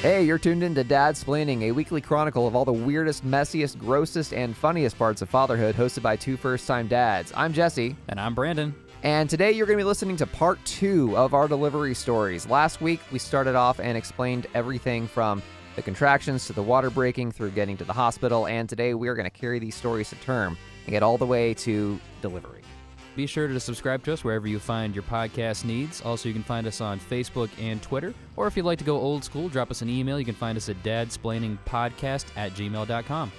Hey, you're tuned in to Dadsplaining, a weekly chronicle of all the weirdest, messiest, grossest, and funniest parts of fatherhood, hosted by two first-time dads. I'm Jesse. And I'm Brandon. And today you're going to be listening to part 2 of our delivery stories. Last week, we started off and explained everything from the contractions to the water breaking through getting to the hospital, and today we are going to carry these stories to term and get all the way to delivery. Be sure to subscribe to us wherever you find your podcast needs. Also, you can find us on Facebook and Twitter. Or if you'd like to go old school, drop us an email. You can find us at dadsplainingpodcast@gmail.com.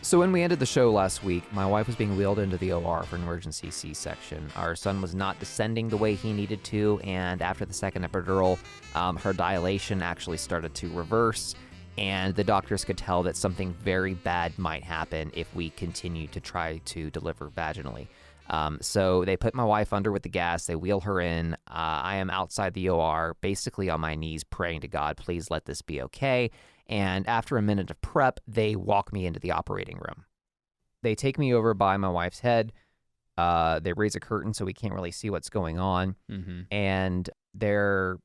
So when we ended the show last week, my wife was being wheeled into the OR for an emergency C-section. Our son was not descending the way he needed to, and after the second epidural, her dilation actually started to reverse, and the doctors could tell that something very bad might happen if we continued to try to deliver vaginally. So they put my wife under with the gas. They wheel her in. I am outside the OR, basically on my knees, praying to God, please let this be okay. And after a minute of prep, they walk me into the operating room. They take me over by my wife's head. They raise a curtain so we can't really see what's going on. Mm-hmm. And they're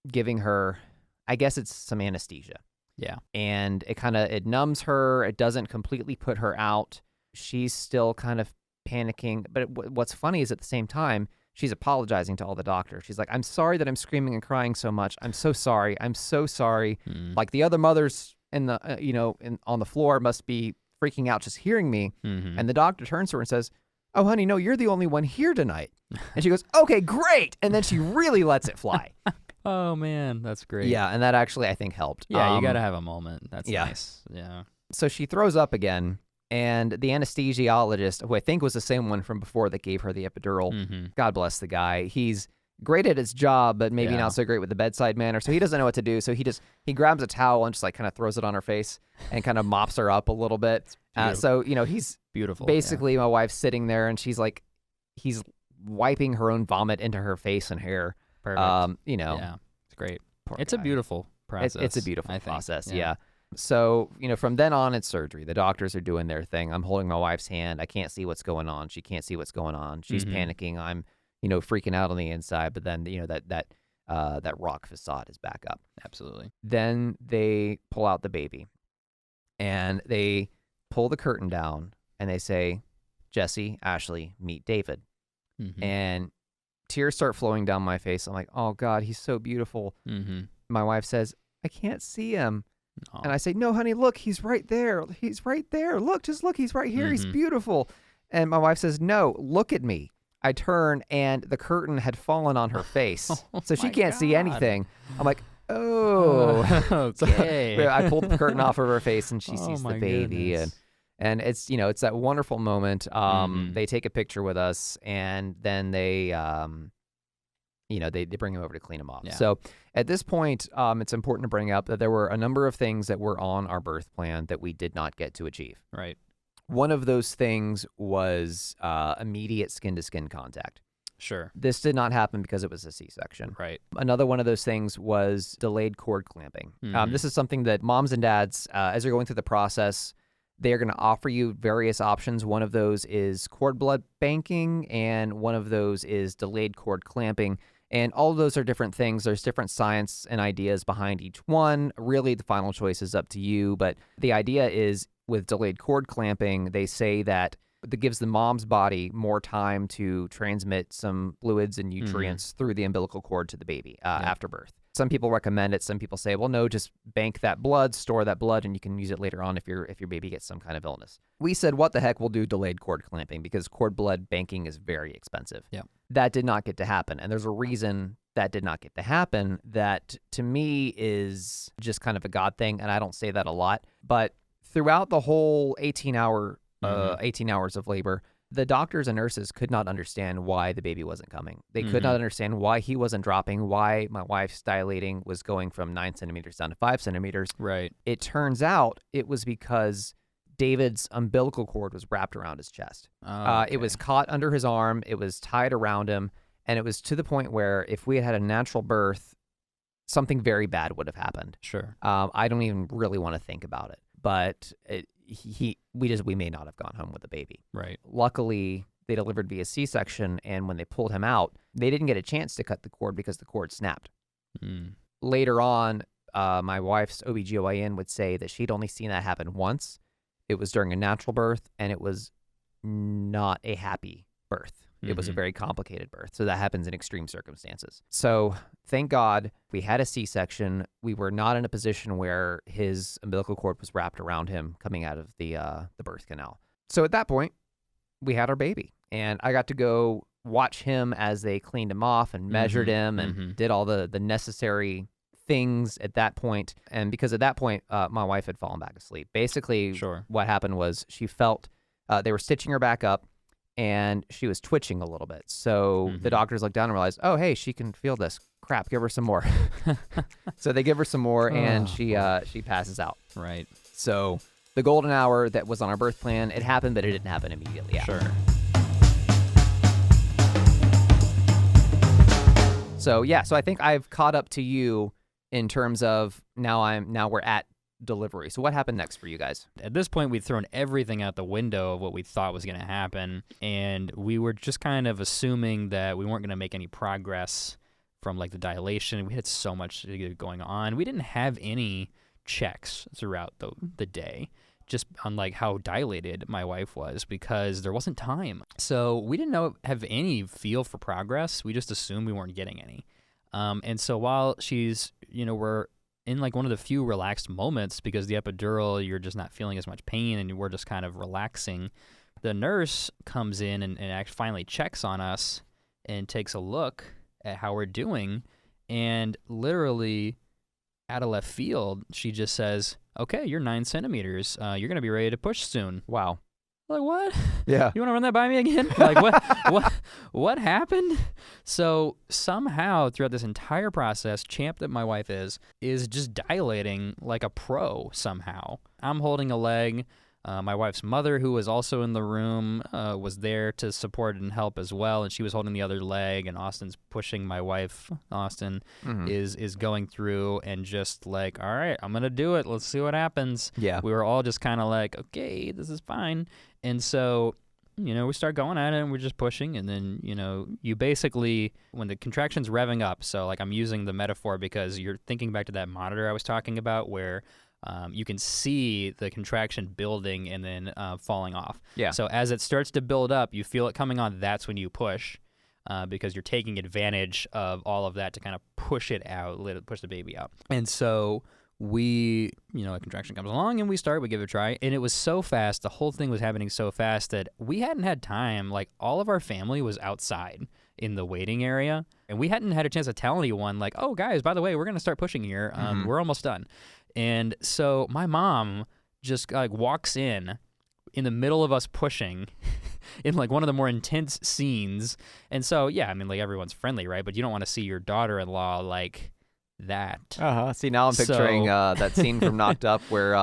giving her, I guess it's some anesthesia. Yeah. And it numbs her. It doesn't completely put her out. She's still kind of panicking, but what's funny is at the same time she's apologizing to all the doctors. She's like, I'm sorry that I'm screaming and crying so much. I'm so sorry. Like the other mothers in the on the floor must be freaking out just hearing me. Mm-hmm. And the doctor turns to her and says, oh honey, no, you're the only one here tonight. And she goes, okay, great. And then she really lets it fly. Oh man, that's great. Yeah, and that actually I think helped. Yeah, you gotta have a moment. That's yeah. nice. Yeah. So she throws up again. And the anesthesiologist, who I think was the same one from before that gave her the epidural, Mm-hmm. God bless the guy. He's great at his job, but maybe not so great with the bedside manner. So he doesn't know what to do. So he grabs a towel and just like kind of throws it on her face and kind of mops her up a little bit. So, he's beautiful. Basically, my wife's sitting there and she's like, he's wiping her own vomit into her face and hair. Perfect. Yeah, it's great. Poor It's guy. a beautiful process. It's a beautiful I think. process. Yeah. So, from then on, it's surgery. The doctors are doing their thing. I'm holding my wife's hand. I can't see what's going on. She can't see what's going on. She's panicking. I'm, freaking out on the inside. But then, that rock facade is back up. Absolutely. Then they pull out the baby. And they pull the curtain down. And they say, Jesse, Ashley, meet David. Mm-hmm. And tears start flowing down my face. I'm like, oh, God, he's so beautiful. Mm-hmm. My wife says, I can't see him. Oh. And I say, no, honey, look, he's right there. He's right there. Look, just look, he's right here. He's beautiful. And my wife says, no, look at me. I turn and the curtain had fallen on her face. So she can't see anything. I'm like, oh. Okay. So I pulled the curtain off of her face and she sees the baby. Goodness. And it's, it's that wonderful moment. They take a picture with us and then they bring him over to clean him off. Yeah. So at this point, it's important to bring up that there were a number of things that were on our birth plan that we did not get to achieve. Right. One of those things was immediate skin-to-skin contact. Sure. This did not happen because it was a C-section. Right. Another one of those things was delayed cord clamping. Mm-hmm. This is something that moms and dads, as they're going through the process, they're going to offer you various options. One of those is cord blood banking, and one of those is delayed cord clamping. And all of those are different things. There's different science and ideas behind each one. Really, the final choice is up to you. But the idea is with delayed cord clamping, they say that gives the mom's body more time to transmit some fluids and nutrients through the umbilical cord to the baby after birth. Some people recommend it. Some people say, well, no, just bank that blood, store that blood, and you can use it later on if your baby gets some kind of illness. We said, what the heck, we'll do delayed cord clamping because cord blood banking is very expensive. Yeah. That did not get to happen. And there's a reason that did not get to happen that to me is just kind of a God thing. And I don't say that a lot. But throughout the whole 18 hours of labor, the doctors and nurses could not understand why the baby wasn't coming. They could not understand why he wasn't dropping, why my wife's dilating was going from 9 centimeters down to 5 centimeters. Right. It turns out it was because David's umbilical cord was wrapped around his chest. Oh, okay. It was caught under his arm. It was tied around him. And it was to the point where if we had had a natural birth, something very bad would have happened. Sure. I don't even really want to think about it. But we may not have gone home with the baby. Right. Luckily, they delivered via C-section, and when they pulled him out, they didn't get a chance to cut the cord because the cord snapped. Later on, my wife's OBGYN would say that she'd only seen that happen once. It was during a natural birth, and it was not a happy birth. It was a very complicated birth. So that happens in extreme circumstances. So thank God we had a C-section. We were not in a position where his umbilical cord was wrapped around him coming out of the birth canal. So at that point, we had our baby. And I got to go watch him as they cleaned him off and measured him and did all the necessary things at that point. And because at that point, my wife had fallen back asleep. Basically, what happened was she felt they were stitching her back up, and she was twitching a little bit. So the doctors looked down and realized, oh, hey, she can feel this. Crap, give her some more. So they give her some more, and she passes out. Right. So the golden hour that was on our birth plan, it happened, but it didn't happen immediately after. Sure. So yeah, so I think I've caught up to you in terms of now we're at delivery. So what happened next for you guys? At this point, we'd thrown everything out the window of what we thought was going to happen, and we were just kind of assuming that we weren't going to make any progress from like the dilation. We had so much going on. We didn't have any checks throughout the day, just on like how dilated my wife was, because there wasn't time. So we didn't have any feel for progress. We just assumed we weren't getting any. And so while she's, we're in like one of the few relaxed moments, because the epidural, you're just not feeling as much pain and we're just kind of relaxing, the nurse comes in and actually finally checks on us and takes a look at how we're doing. And literally out of left field, she just says, okay, you're 9 centimeters. You're going to be ready to push soon. Wow. Like, what? Yeah. You want to run that by me again? Like, what happened? So somehow throughout this entire process, Champ, that my wife is just dilating like a pro somehow. I'm holding a leg. My wife's mother, who was also in the room, was there to support and help as well, and she was holding the other leg, and Austin's pushing my wife. Austin is going through and just like, all right, I'm going to do it. Let's see what happens. Yeah. We were all just kind of like, okay, this is fine. And so, we start going at it, and we're just pushing, and then, you basically, when the contraction's revving up, so like I'm using the metaphor because you're thinking back to that monitor I was talking about where you can see the contraction building and then falling off. Yeah. So as it starts to build up, you feel it coming on, that's when you push, because you're taking advantage of all of that to kind of push it out, push the baby out. And so we, a contraction comes along and we give it a try. And it was so fast, the whole thing was happening so fast that we hadn't had time, like all of our family was outside in the waiting area. And we hadn't had a chance to tell anyone like, oh guys, by the way, we're going to start pushing here. We're almost done. And so my mom just like walks in the middle of us pushing in like one of the more intense scenes. And so, yeah, I mean, like everyone's friendly, right? But you don't want to see your daughter-in-law like that. See, now I'm picturing that scene from Knocked Up where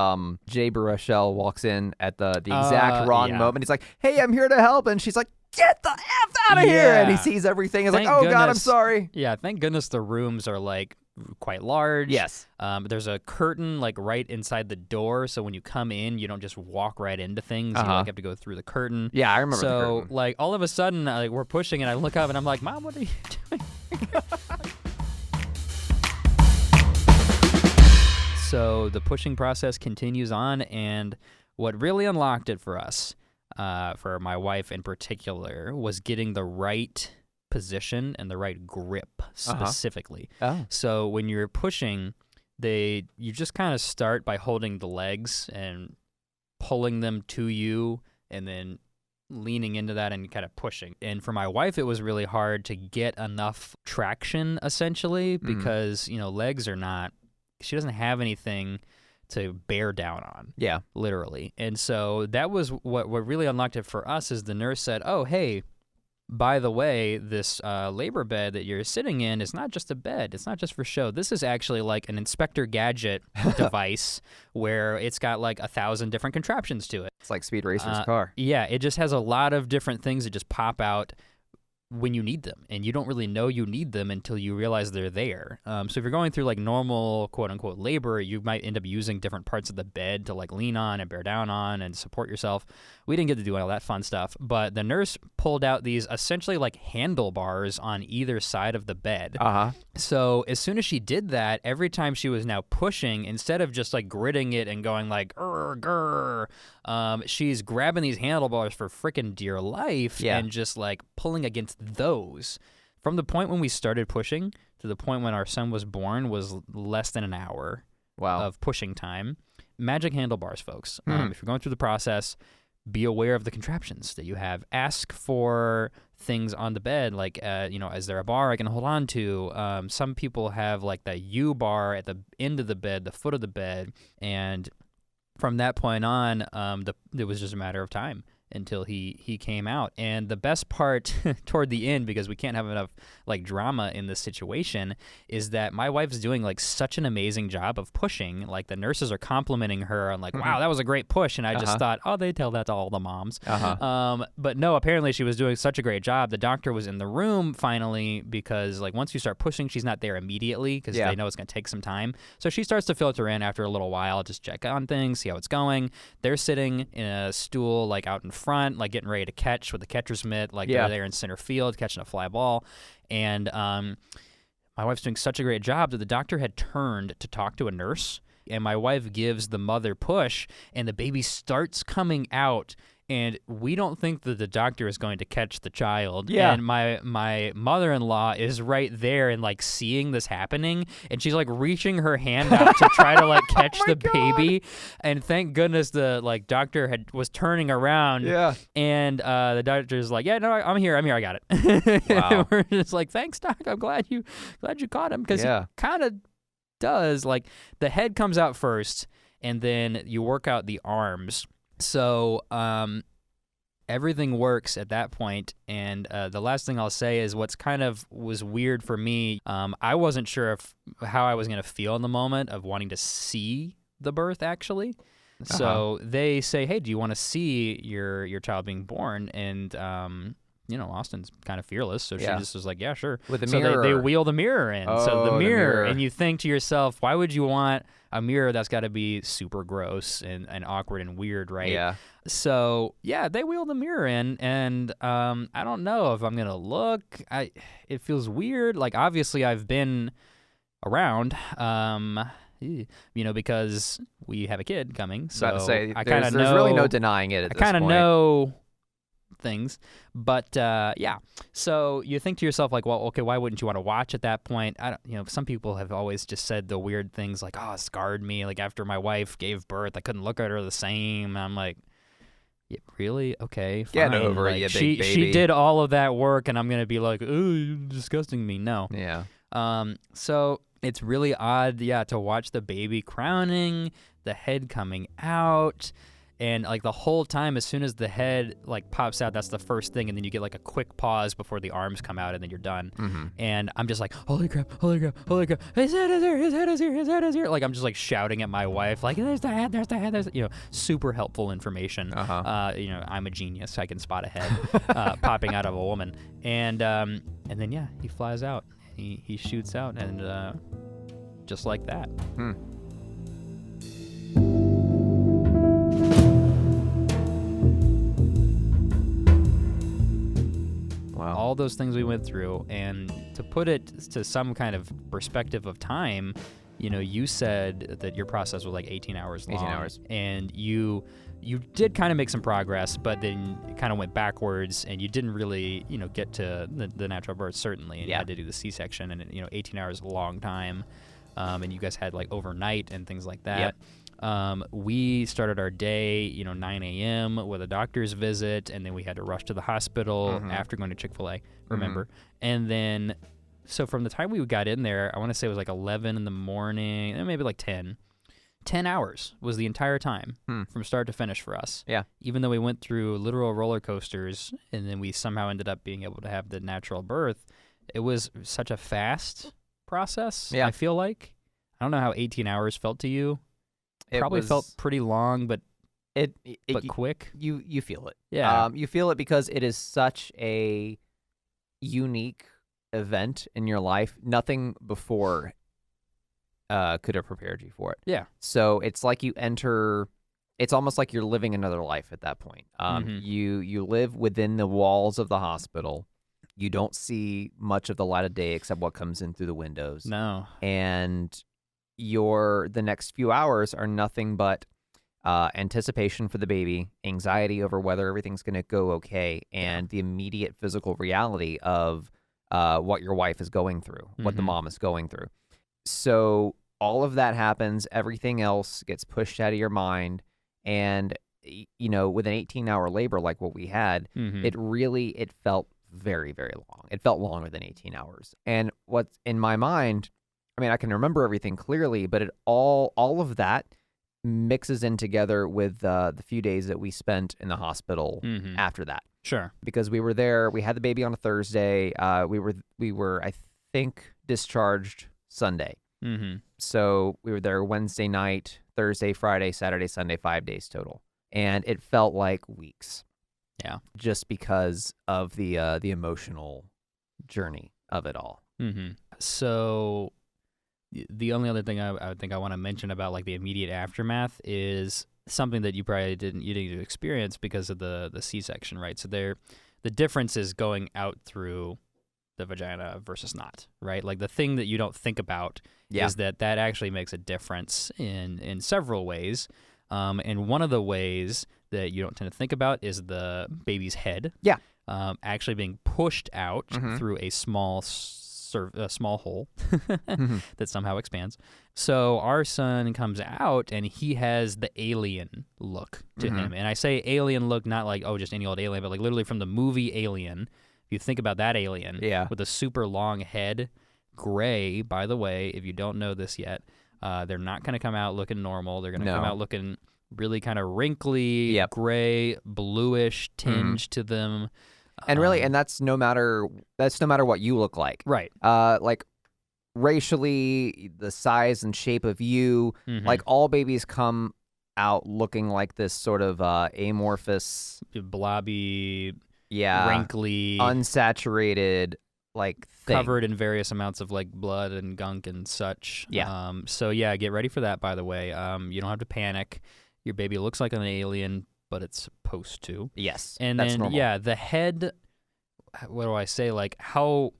Jay Baruchel walks in at the exact wrong moment. He's like, hey, I'm here to help. And she's like, get the F out of here. And he sees everything. He's like, oh, God, I'm sorry. Yeah, thank goodness the rooms are like quite large. Yes. There's a curtain like right inside the door, so when you come in, you don't just walk right into things. You like have to go through the curtain. Yeah, I remember the So curtain. like all of a sudden, like we're pushing, and I look up and I'm like, Mom, what are you doing? So the pushing process continues on, and what really unlocked it for us, for my wife in particular, was getting the right position and the right grip specifically. So when you're pushing, you just kind of start by holding the legs and pulling them to you and then leaning into that and kind of pushing. And for my wife, it was really hard to get enough traction essentially because, legs are not, she doesn't have anything to bear down on. Yeah. Literally. And so that was what really unlocked it for us is the nurse said, oh, hey, by the way, this labor bed that you're sitting in is not just a bed. It's not just for show. This is actually like an Inspector Gadget device where it's got like 1,000 different contraptions to it. It's like Speed Racer's car. Yeah, it just has a lot of different things that just pop out when you need them, and you don't really know you need them until you realize they're there. So if you're going through like normal quote unquote labor, you might end up using different parts of the bed to like lean on and bear down on and support yourself. We didn't get to do all that fun stuff, but the nurse pulled out these essentially like handlebars on either side of the bed. So as soon as she did that, every time she was now pushing, instead of just like gritting it and going like grr, she's grabbing these handlebars for freaking dear life and just like pulling against those. From the point when we started pushing to the point when our son was born was less than an hour of pushing time. Magic handlebars, folks. If you're going through the process, be aware of the contraptions that you have. Ask for things on the bed, like, is there a bar I can hold on to? Some people have like the U bar at the end of the bed, the foot of the bed, and from that point on, it was just a matter of time until he came out. And the best part toward the end, because we can't have enough like drama in this situation, is that my wife's doing like such an amazing job of pushing. Like the nurses are complimenting her on like, wow, that was a great push. And I just thought, oh, they tell that to all the moms. But no, apparently she was doing such a great job. The doctor was in the room finally, because like once you start pushing, she's not there immediately because they know it's going to take some time. So she starts to filter in after a little while, just check on things, see how it's going. They're sitting in a stool like out in front, like getting ready to catch with the catcher's mitt, like they're there in center field catching a fly ball. And my wife's doing such a great job that the doctor had turned to talk to a nurse, and my wife gives the mother push, and the baby starts coming out. And we don't think that the doctor is going to catch the child. And my mother-in-law is right there and like seeing this happening, and she's like reaching her hand out to try to like catch the baby. And thank goodness the like doctor was turning around. And the doctor's like, no, I'm here, I got it. Wow. We're just like, thanks, doc. I'm glad you caught him, because he kind of does. Like the head comes out first, and then you work out the arms. So everything works at that point, and the last thing I'll say is what's kind of was weird for me. I wasn't sure how I was going to feel in the moment of wanting to see the birth, actually. So they say, hey, do you want to see your child being born? And Austin's kind of fearless, so she just was like, yeah, sure. With the mirror. So they wheel the mirror in. So the mirror, and you think to yourself, why would you want a mirror that's got to be super gross and awkward and weird, right? Yeah. So, they wheel the mirror in, and I don't know if I'm going to look. It feels weird. Like, obviously, I've been around, because we have a kid coming. So about to say, I kind of know. There's really no denying it at this point. I kind of know things, but so you think to yourself like, well, okay, why wouldn't you want to watch at that point? Some people have always just said the weird things like, oh, it scarred me, like after my wife gave birth I couldn't look at her the same. I'm like, yeah, really? Okay, fine. Get over it, you big baby. She did all of that work, and I'm gonna be like, oh, you're disgusting me. No. So it's really odd, to watch the baby crowning, the head coming out. And like the whole time, as soon as the head like pops out, that's the first thing, and then you get like a quick pause before the arms come out, and then you're done. And I'm just like, holy crap, his head is here, his head is here. Like I'm just like shouting at my wife, like there's the head, super helpful information. I'm a genius, I can spot a head popping out of a woman, and then he flies out, he shoots out, and just like that. Wow. All those things we went through, and to put it to some kind of perspective of time, you said that your process was like 18 hours long. 18 hours. And you did kind of make some progress, but then it kind of went backwards, and you didn't really, get to the natural birth, certainly, and you had to do the C-section, and 18 hours is a long time, and you guys had like overnight and things like that. We started our day, 9 a.m. with a doctor's visit, and then we had to rush to the hospital after going to Chick-fil-A, remember? And then, so from the time we got in there, I want to say it was like 11 in the morning, and maybe like 10. 10 hours was the entire time from start to finish for us. Yeah. Even though we went through literal roller coasters, and then we somehow ended up being able to have the natural birth, it was such a fast process, I feel like. I don't know how 18 hours felt to you. Probably felt pretty long, but quick. You feel it. Yeah. You feel it because it is such a unique event in your life. Nothing before could have prepared you for it. Yeah. So it's like it's almost like you're living another life at that point. Mhm. You live within the walls of the hospital. You don't see much of the light of day except what comes in through the windows. No. And the next few hours are nothing but anticipation for the baby, anxiety over whether everything's going to go okay, and the immediate physical reality of what your wife is going through, what the mom is going through. So all of that happens. Everything else gets pushed out of your mind. And, with an 18-hour labor like what we had, it felt very, very long. It felt longer than 18 hours. And what's in my mind, I mean, I can remember everything clearly, but all of that mixes in together with the few days that we spent in the hospital after that. Sure. Because we were there, we had the baby on a Thursday. We were I think discharged Sunday. So we were there Wednesday night, Thursday, Friday, Saturday, Sunday, 5 days total, and it felt like weeks. Yeah, just because of the emotional journey of it all. So the only other thing I think I want to mention about like the immediate aftermath is something that you probably didn't experience because of the C-section, right? So the difference is going out through the vagina versus not, right? Like the thing that you don't think about is that actually makes a difference in several ways. And one of the ways that you don't tend to think about is the baby's head. Yeah. Actually being pushed out through a small hole that somehow expands. So our son comes out and he has the alien look to him. And I say alien look, not like, just any old alien, but like literally from the movie Alien. If you think about that alien with a super long head, gray, by the way, if you don't know this yet, they're not going to come out looking normal. They're going to come out looking really kind of wrinkly, gray, bluish tinge to them. And really, and that's no matter what you look like. Right. Like racially, the size and shape of you, like all babies come out looking like this sort of amorphous, blobby, wrinkly, unsaturated, like thing. Covered in various amounts of like blood and gunk and such. Yeah. So yeah, get ready for that, by the way. You don't have to panic. Your baby looks like an alien, but it's supposed to. Yes. And that's then normal. the head, what do I say? Like how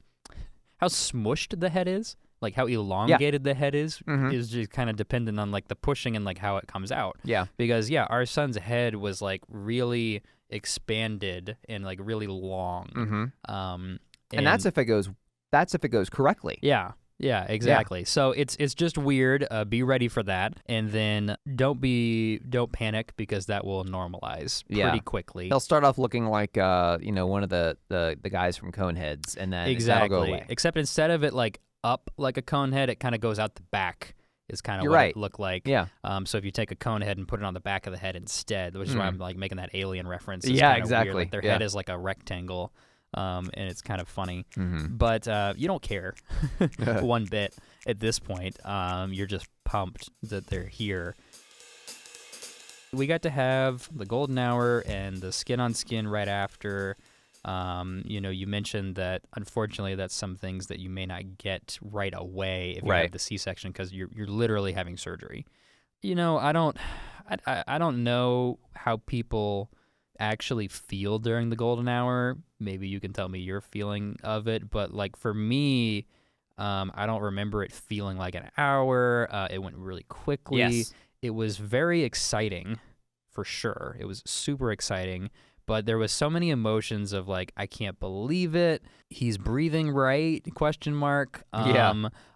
smushed the head is, like how elongated the head is just kind of dependent on like the pushing and like how it comes out. Yeah. Because our son's head was like really expanded and like really long. And that's if it goes correctly. Yeah. Yeah, exactly. Yeah. So it's just weird. Be ready for that, and then don't panic because that will normalize pretty quickly. They'll start off looking like one of the guys from Coneheads, and then that'll go away. Except instead of it like up like a cone head, it kind of goes out the back. Is kind of what it looked like. Yeah. So if you take a cone head and put it on the back of the head instead, which is why I'm like making that alien reference. It's exactly. Weird. Like their head is like a rectangle. And it's kind of funny, but you don't care one bit at this point. You're just pumped that they're here. We got to have the golden hour and the skin on skin right after. You mentioned that unfortunately that's some things that you may not get right away if you have the C-section because you're literally having surgery. I don't know how people actually feel during the golden hour. Maybe you can tell me your feeling of it, but like for me, I don't remember it feeling like an hour. It went really quickly. Yes. It was very exciting, for sure. It was super exciting, but there was so many emotions of like, I can't believe it. He's breathing right? ?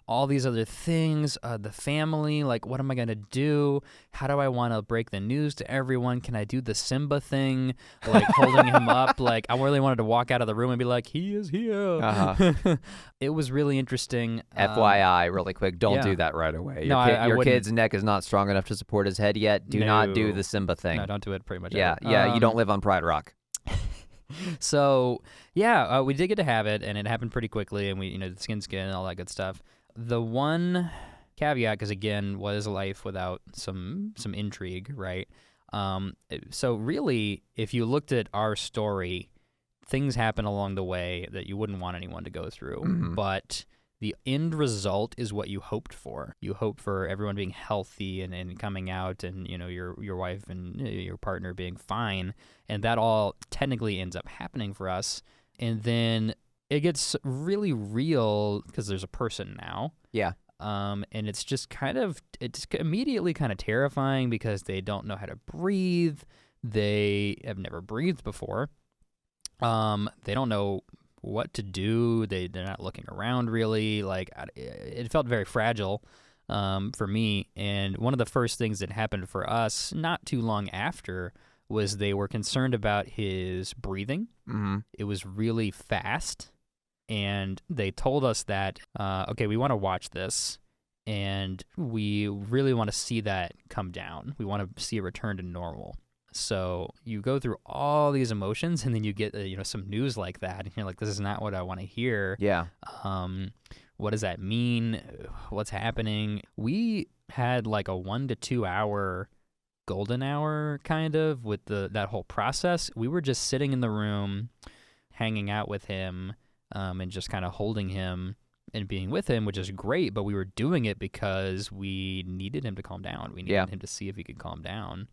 All these other things, the family, like, what am I going to do? How do I want to break the news to everyone? Can I do the Simba thing, like holding him up? Like, I really wanted to walk out of the room and be like, he is here. It was really interesting. FYI, really quick, don't do that right away. Your kid's neck is not strong enough to support his head yet. Do not do the Simba thing. No, don't do it pretty much ever. You don't live on Pride Rock. So, we did get to have it, and it happened pretty quickly, and we, the skin and all that good stuff. The one caveat, because again, what is life without some intrigue, right? So really, if you looked at our story things happen along the way that you wouldn't want anyone to go through, Mhm. but the end result is what you hoped for. You hope for everyone being healthy and coming out, and your wife and your partner being fine, and that all technically ends up happening for us. And then it gets really real because there's a person now. Yeah. And it's just it's immediately kind of terrifying because they don't know how to breathe. They have never breathed before. They don't know what to do. They're not looking around really. Like, it felt very fragile for me. And one of the first things that happened for us not too long after was they were concerned about his breathing. Mm-hmm. It was really fast. And they told us that, okay, we want to watch this, and we really want to see that come down. We want to see a return to normal. So you go through all these emotions, and then you get some news like that, and you're like, this is not what I want to hear. Yeah. What does that mean? What's happening? We had like a 1 to 2 hour golden hour kind of with that whole process. We were just sitting in the room, hanging out with him, and just kind of holding him and being with him, which is great, but we were doing it because we needed him to calm down. We needed him to see if he could calm down.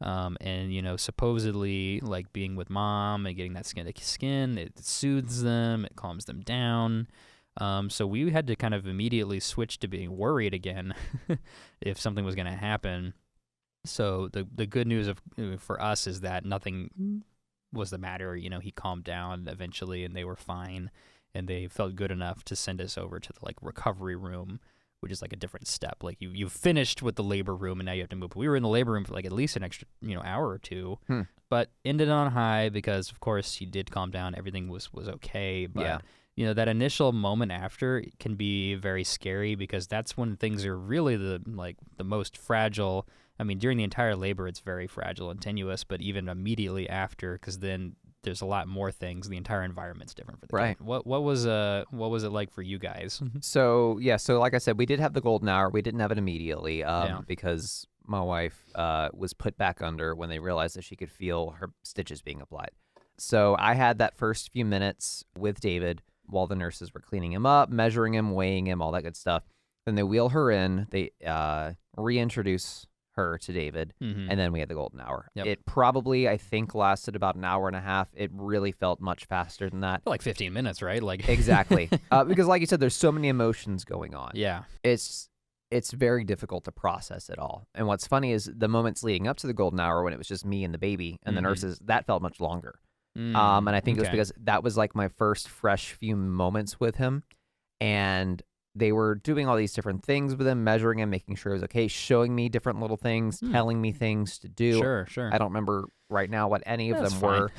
And supposedly, like, being with mom and getting that skin to skin, it soothes them, it calms them down. So we had to kind of immediately switch to being worried again if something was going to happen. So the good news for us is that nothing was the matter. He calmed down eventually, and they were fine, and they felt good enough to send us over to the recovery room, which is like a different step. Like, you finished with the labor room, and now you have to move. We were in the labor room for at least an extra hour or two, but ended on high because, of course, he did calm down. Everything was okay, but that initial moment after can be very scary because that's when things are really the most fragile. I mean, during the entire labor, it's very fragile and tenuous, but even immediately after, because then there's a lot more things. The entire environment's different for the kid. What was it like for you guys? So like I said, we did have the golden hour. We didn't have it immediately because my wife was put back under when they realized that she could feel her stitches being applied. So I had that first few minutes with David while the nurses were cleaning him up, measuring him, weighing him, all that good stuff. Then they wheel her in. They reintroduce her to David, and then we had the golden hour. Yep. It probably, I think, lasted about an hour and a half. It really felt much faster than that. Like 15 minutes, right? Exactly. Because like you said, there's so many emotions going on. Yeah. It's very difficult to process it all. And what's funny is the moments leading up to the golden hour when it was just me and the baby and the nurses, that felt much longer. And I think it was because that was like my first fresh few moments with him, and they were doing all these different things with him, measuring him, making sure it was okay, showing me different little things, telling me things to do. Sure. I don't remember right now what any of them were.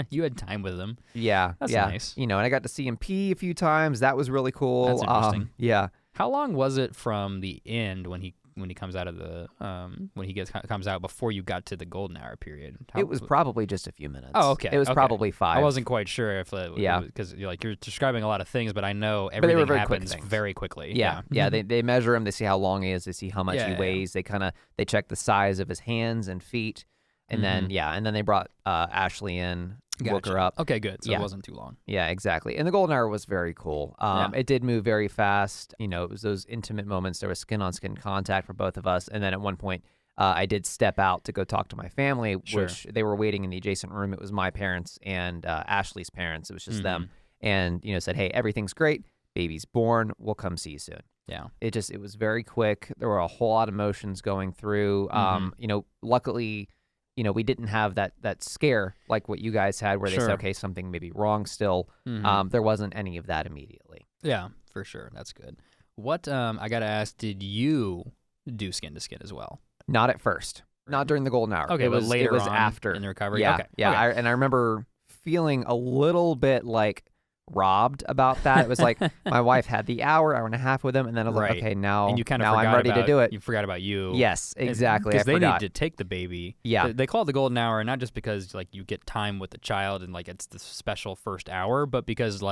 You had time with him. Yeah. That's nice. And I got to see him pee a few times. That was really cool. That's interesting. Yeah. How long was it from the end when he comes out of the comes out before you got to the golden hour period? It was probably just a few minutes. Oh, okay. It was probably 5. I wasn't quite sure if because you're describing a lot of things, but I know everything happens very quickly. Yeah. They measure him. They see how long he is. They see how much he weighs. They check the size of his hands and feet, and then they brought Ashley in. Woke her up. Okay, good. So it wasn't too long. Yeah, exactly. And the golden hour was very cool. It did move very fast. It was those intimate moments. There was skin-on-skin contact for both of us. And then at one point, I did step out to go talk to my family, which they were waiting in the adjacent room. It was my parents and Ashley's parents. It was just them. And, said, hey, everything's great. Baby's born. We'll come see you soon. Yeah. It was very quick. There were a whole lot of emotions going through. Luckily, we didn't have that scare like what you guys had where they said, okay, something may be wrong still. There wasn't any of that immediately. Yeah, for sure. That's good. What, I got to ask, did you do skin to skin as well? Not at first. Not during the golden hour. Okay, it was later on after. In the recovery? Yeah, okay. yeah. Okay. I remember feeling a little bit like robbed about that. It was like my wife had the hour and a half with him, and then I was like, okay, now, and you kind of now I'm ready to do it. You forgot about you. Yes, exactly. Because they need to take the baby. Yeah. They call it the golden hour, not just because you get time with the child and it's the special first hour, but because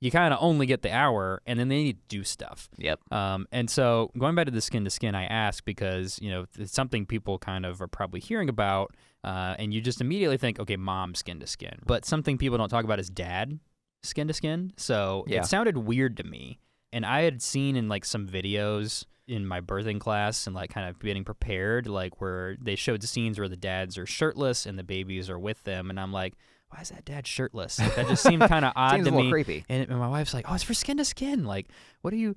you kind of only get the hour, and then they need to do stuff. Yep. And so going back to the skin to skin, I ask because, it's something people kind of are probably hearing about, and you just immediately think, okay, mom skin to skin. But something people don't talk about is dad skin to skin. So it sounded weird to me. And I had seen in like some videos in my birthing class and like kind of getting prepared, like where they showed the scenes where the dads are shirtless and the babies are with them. And I'm like, why is that dad shirtless? Like, that just seemed kind of odd Seems to a little me. creepy. And my wife's like, oh, it's for skin to skin. Like, what are you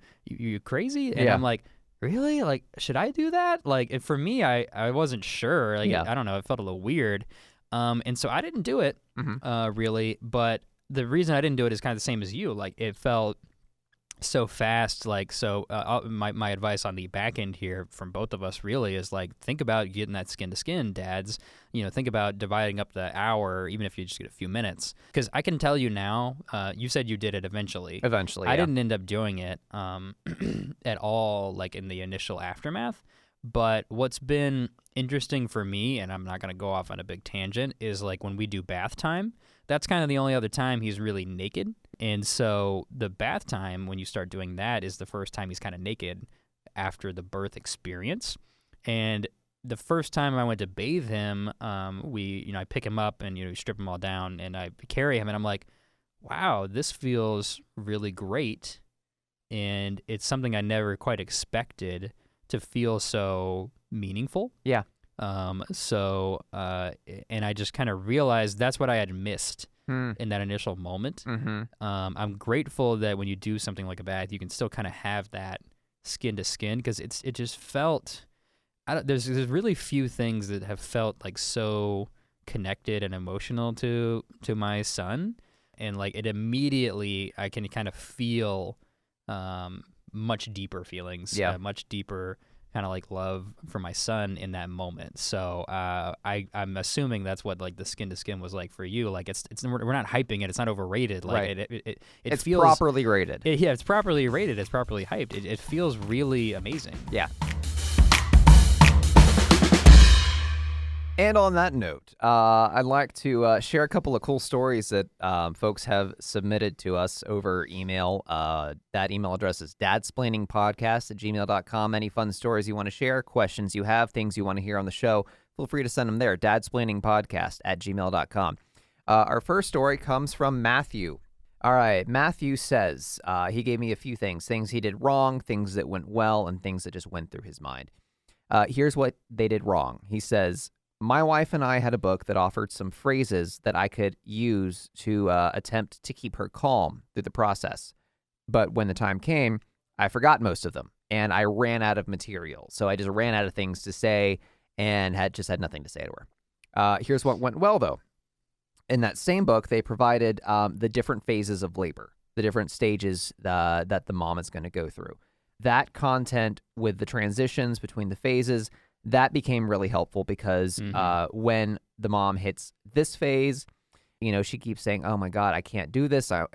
crazy? And I'm like, really? Like, should I do that? Like, for me, I wasn't sure. Like, I don't know. It felt a little weird. And so I didn't do it, really. But the reason I didn't do it is kind of the same as you. Like, it felt so fast. Like, so my advice on the back end here from both of us really is like, think about getting that skin to skin, dads. Think about dividing up the hour, even if you just get a few minutes. Because I can tell you now, you said you did it eventually. Eventually, I didn't end up doing it at all, like in the initial aftermath. But what's been interesting for me, and I'm not going to go off on a big tangent, is like when we do bath time, that's kind of the only other time he's really naked. And so the bath time, when you start doing that, is the first time he's kind of naked after the birth experience. And the first time I went to bathe him, I pick him up and, strip him all down and I carry him and I'm like, wow, this feels really great. And it's something I never quite expected to feel so meaningful. Yeah. And I just kind of realized that's what I had missed in that initial moment. I'm grateful that when you do something like a bath, you can still kind of have that skin to skin because it just felt. There's really few things that have felt like so connected and emotional to my son, and like it immediately I can kind of feel much deeper feelings, much deeper kind of like love for my son in that moment. So I'm assuming that's what like the skin to skin was like for you. Like it's we're not hyping it. It's not overrated. Like it's feels properly rated. It's properly rated. It's properly hyped. It feels really amazing. Yeah. And on that note, I'd like to share a couple of cool stories that folks have submitted to us over email. That email address is dadsplainingpodcast@gmail.com. Any fun stories you want to share, questions you have, things you want to hear on the show, feel free to send them there, dadsplainingpodcast@gmail.com. Our first story comes from Matthew. All right, Matthew says, he gave me a few things he did wrong, things that went well, and things that just went through his mind. Here's what they did wrong. He says, my wife and I had a book that offered some phrases that I could use to attempt to keep her calm through the process. But when the time came, I forgot most of them, and I ran out of material. So I just ran out of things to say and had nothing to say to her. Here's what went well, though. In that same book, they provided the different phases of labor, the different stages that the mom is going to go through. That content with the transitions between the phases, that became really helpful because when the mom hits this phase, she keeps saying, oh my God, I can't do this. I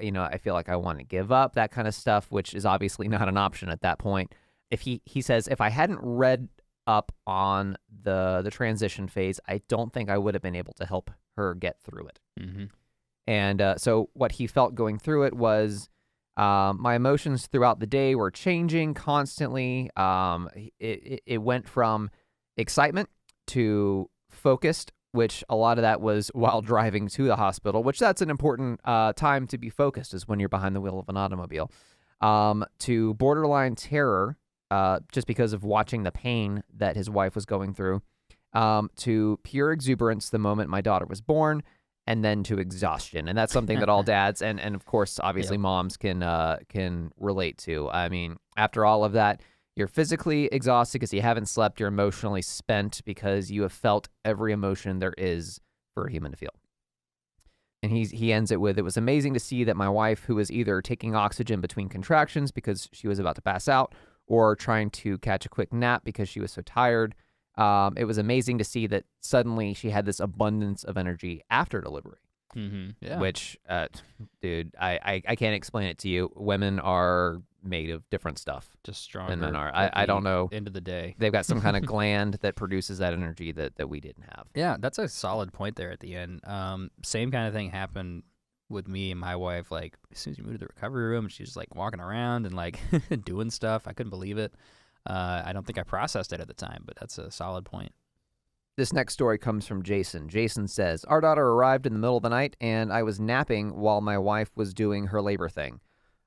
feel like I want to give up, that kind of stuff, which is obviously not an option at that point. If he says, if I hadn't read up on the transition phase, I don't think I would have been able to help her get through it. And so what he felt going through it was, my emotions throughout the day were changing constantly. It went from excitement to focused, which a lot of that was while driving to the hospital, which that's an important time to be focused, is when you're behind the wheel of an automobile, to borderline terror, just because of watching the pain that his wife was going through, to pure exuberance the moment my daughter was born, and then to exhaustion. And that's something that all dads and of course, obviously moms can relate to. I mean, after all of that, you're physically exhausted because you haven't slept. You're emotionally spent because you have felt every emotion there is for a human to feel. And he ends it with, it was amazing to see that my wife, who was either taking oxygen between contractions because she was about to pass out, or trying to catch a quick nap because she was so tired, it was amazing to see that suddenly she had this abundance of energy after delivery. Yeah. Which, dude, I can't explain it to you. Women are made of different stuff. Just stronger than men are. I don't know. End of the day. They've got some kind of gland that produces that energy that we didn't have. Yeah, that's a solid point there at the end. Same kind of thing happened with me and my wife, like, as soon as you move to the recovery room, she's just like walking around and like doing stuff. I couldn't believe it. I don't think I processed it at the time, but that's a solid point. This next story comes from Jason. Jason says, our daughter arrived in the middle of the night, and I was napping while my wife was doing her labor thing.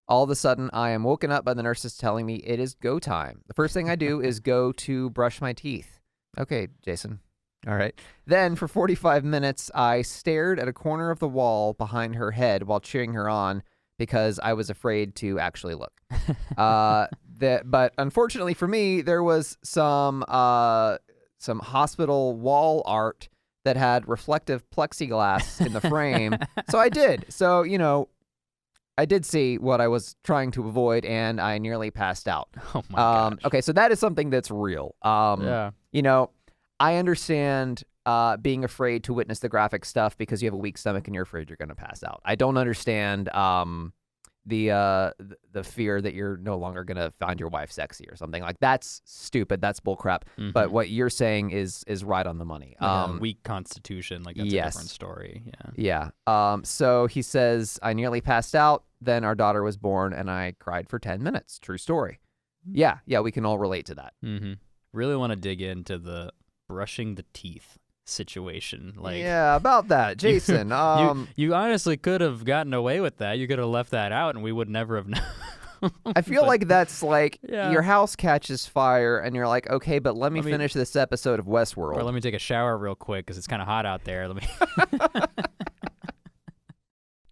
All of a sudden, I am woken up by the nurses telling me it is go time. The first thing I do is go to brush my teeth. Okay, Jason. All right. Then for 45 minutes, I stared at a corner of the wall behind her head while cheering her on because I was afraid to actually look. But unfortunately for me, there was some hospital wall art that had reflective plexiglass in the frame. So I did. So, I did see what I was trying to avoid, and I nearly passed out. Oh my gosh. Okay, so that is something that's real. Yeah. I understand being afraid to witness the graphic stuff because you have a weak stomach and you're afraid you're going to pass out. I don't understand the fear that you're no longer going to find your wife sexy or something. Like, that's stupid. That's bullcrap. Mm-hmm. But what you're saying is right on the money. Like a weak constitution, like that's yes. a different story. Yeah. Yeah. So he says, I nearly passed out. Then our daughter was born and I cried for 10 minutes. True story. Yeah. Yeah. We can all relate to that. Mm-hmm. Really want to dig into the brushing the teeth situation. Like, yeah, about that, Jason. You honestly could have gotten away with that. You could have left that out and we would never have known. I feel like that's like Yeah. your house catches fire and you're like, okay, but let me finish this episode of Westworld. Or let me take a shower real quick because it's kind of hot out there. Let me.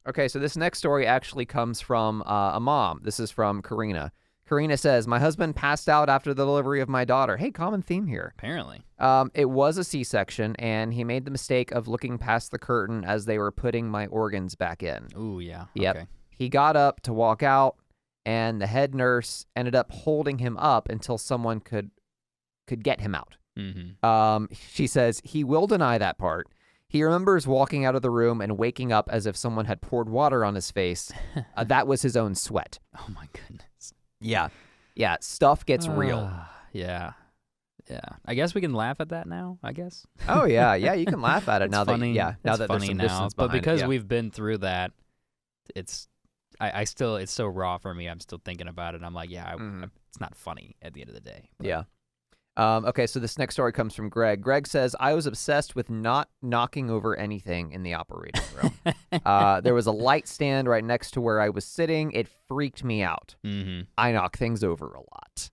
Okay, so this next story actually comes from a mom. This is from Karina. Karina says, my husband passed out after the delivery of my daughter. Hey, common theme here. Apparently. It was a C-section, and he made the mistake of looking past the curtain as they were putting my organs back in. Ooh, yeah. Yep. Okay. He got up to walk out, and the head nurse ended up holding him up until someone could get him out. Mm-hmm. She says he will deny that part. He remembers walking out of the room and waking up as if someone had poured water on his face. That was his own sweat. Oh, my goodness. Yeah. Yeah, stuff gets real. Yeah. Yeah. I guess we can laugh at that now, I guess. Oh, yeah. Yeah, you can laugh at it now funny. now that there's funny some now. distance But behind because it, yeah. we've been through that, it's so raw for me. I'm still thinking about it. I'm like, yeah, it's not funny at the end of the day. But. Yeah. Okay, so this next story comes from Greg. Greg says, I was obsessed with not knocking over anything in the operating room. There was a light stand right next to where I was sitting. It freaked me out. Mm-hmm. I knock things over a lot.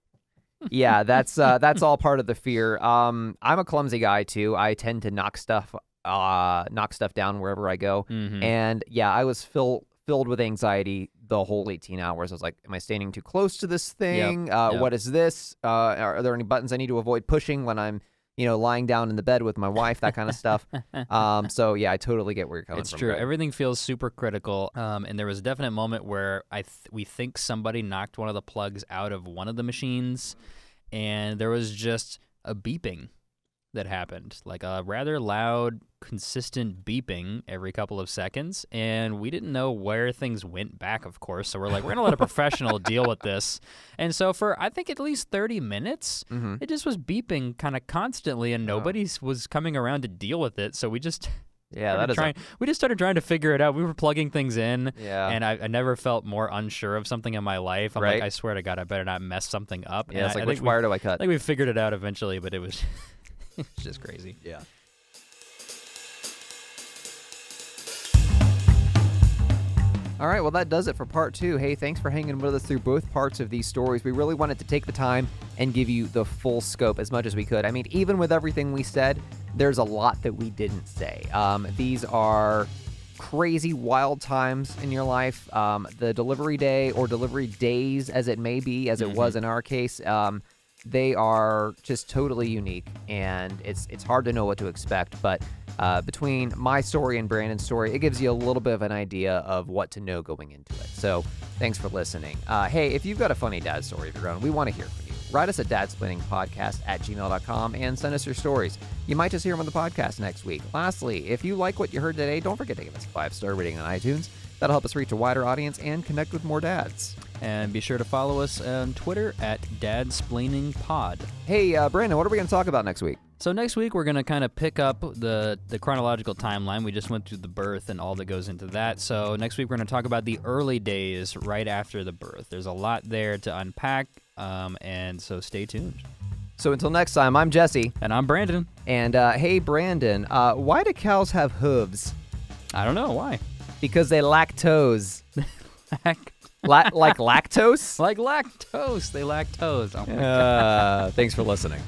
Yeah, that's all part of the fear. I'm a clumsy guy, too. I tend to knock stuff down wherever I go. Mm-hmm. And, yeah, I was filled with anxiety the whole 18 hours. I was like, am I standing too close to this thing? Yep. What is this? Are there any buttons I need to avoid pushing when I'm, lying down in the bed with my wife, that kind of stuff. So, yeah, I totally get where you're coming from. It's true. Greg. Everything feels super critical. And there was a definite moment where we think somebody knocked one of the plugs out of one of the machines, and there was just a beeping that happened, like a rather loud, consistent beeping every couple of seconds, and we didn't know where things went back, of course, so we're like, we're going to let a professional deal with this. And so for, I think, at least 30 minutes, it just was beeping kind of constantly, and nobody was coming around to deal with it, so we just... Yeah, we just started trying to figure it out. We were plugging things in, Yeah. and I never felt more unsure of something in my life. I'm like, I swear to God, I better not mess something up. Yeah, And it's like, I which think wire do I cut? I think we figured it out eventually, but it was it's just crazy. Yeah. All right, well, that does it for part 2. Hey, thanks for hanging with us through both parts of these stories. We really wanted to take the time and give you the full scope as much as we could. I mean, even with everything we said, there's a lot that we didn't say. These are crazy, wild times in your life. The delivery day or delivery days, as it may be, as it was in our case, they are just totally unique, and it's hard to know what to expect, but between my story and Brandon's story, it gives you a little bit of an idea of what to know going into it. So thanks for listening. Hey, if you've got a funny dad story of your own, we want to hear from you. Write us at dadsplainingpodcast@gmail.com and send us your stories. You might just hear them on the podcast next week. Lastly, if you like what you heard today, don't forget to give us a 5-star rating on iTunes. That'll help us reach a wider audience and connect with more dads. And be sure to follow us on Twitter at dadsplainingpod. Hey, Brandon, what are we going to talk about next week? So next week we're going to kind of pick up the chronological timeline. We just went through the birth and all that goes into that. So next week we're going to talk about the early days right after the birth. There's a lot there to unpack, and so stay tuned. So until next time, I'm Jesse. And I'm Brandon. And hey, Brandon, why do cows have hooves? I don't know. Why? Because they lack toes. Like lactose? Like lactose. They lack toes. Oh my God. Thanks for listening.